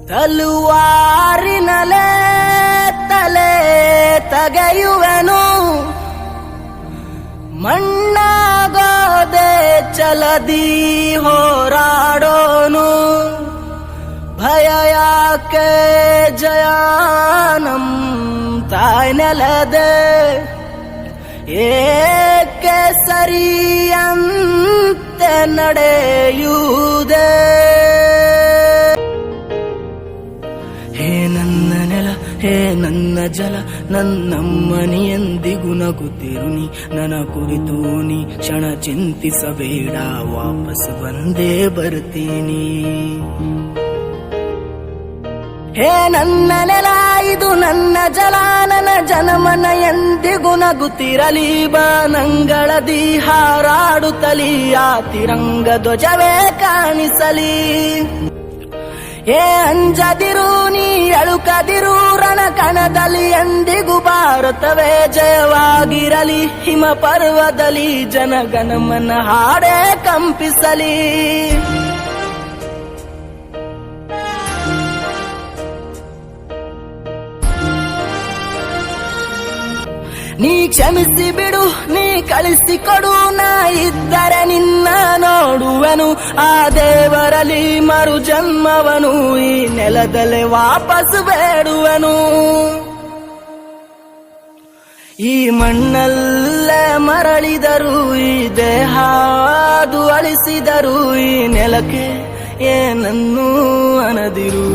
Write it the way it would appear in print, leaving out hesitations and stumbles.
ತಲುವಾರಿನಲೇ ತಲೆ ತಗೆಯುವೆನು, ಮಣ್ಣಾಗೋದೆ ಛಲದಿ ಹೋರಾಡೋನು. ಭಯ ಯಾಕೆ ಜಯಾನಂ ತಾಯ್ ನೆಲದೆ, ಏಕೆ ಸರಿಯಂತೆ ನಡೆಯುವುದೇ. ಹೇ ನನ್ನ ನೆಲ, ಹೇ ನನ್ನ ಜಲ, ನನ್ನಮ್ಮನಿ ಎಂದಿಗೂ ನಗುತ್ತಿರುನಿ. ನನ್ನ ಕುರಿತು ನೀ ಕ್ಷಣ ಚಿಂತಿಸಬೇಡ, ವಾಪಸ್ ಬಂದೇ ಬರ್ತೀನಿ. ಹೇ ನನ್ನ ನೆಲ, ಇದು ನನ್ನ ಜಲ, ನನ್ನ ಜನಮನ ಎಂದಿಗೂ ನಗುತ್ತಿರಲಿ. ಬಾನಂಗಳದಿ ಹಾರಾಡುತ್ತಲಿ, ಆ ತಿರಂಗ ಧ್ವಜವೇ ಕಾಣಿಸಲಿ. ಏ ಅಂಜದಿರು ನೀ ಅಳುಕದಿರು, ರಣಕಣದಲ್ಲಿ ಎಂದಿಗೂ ಭಾರತವೇ ಜಯವಾಗಿರಲಿ. ಹಿಮ ಪರ್ವದಲ್ಲಿ ಜನಗಣಮನ ಹಾಡೇ ಕಂಪಿಸಲಿ. ನೀ ಕ್ಷಮಿಸಿ ಬಿಡು, ನೀ ಕಳಿಸಿಕೊಡು, ನಾ ಇದ್ದರೆ ನಿನ್ನ ನೋಡುವೆನು. ಆ ದೇವರಲ್ಲಿ ಮರು ಜನ್ಮವನು, ಈ ನೆಲದಲ್ಲೇ ವಾಪಸ್ ಬೇಡುವೆನು. ಈ ಮಣ್ಣಲ್ಲೇ ಮರಳಿದರು, ಈ ದೇಹ ಅದು ಅಳಿಸಿದರು, ಈ ನೆಲಕ್ಕೆ ಏನನ್ನೂ ಅನದಿರು.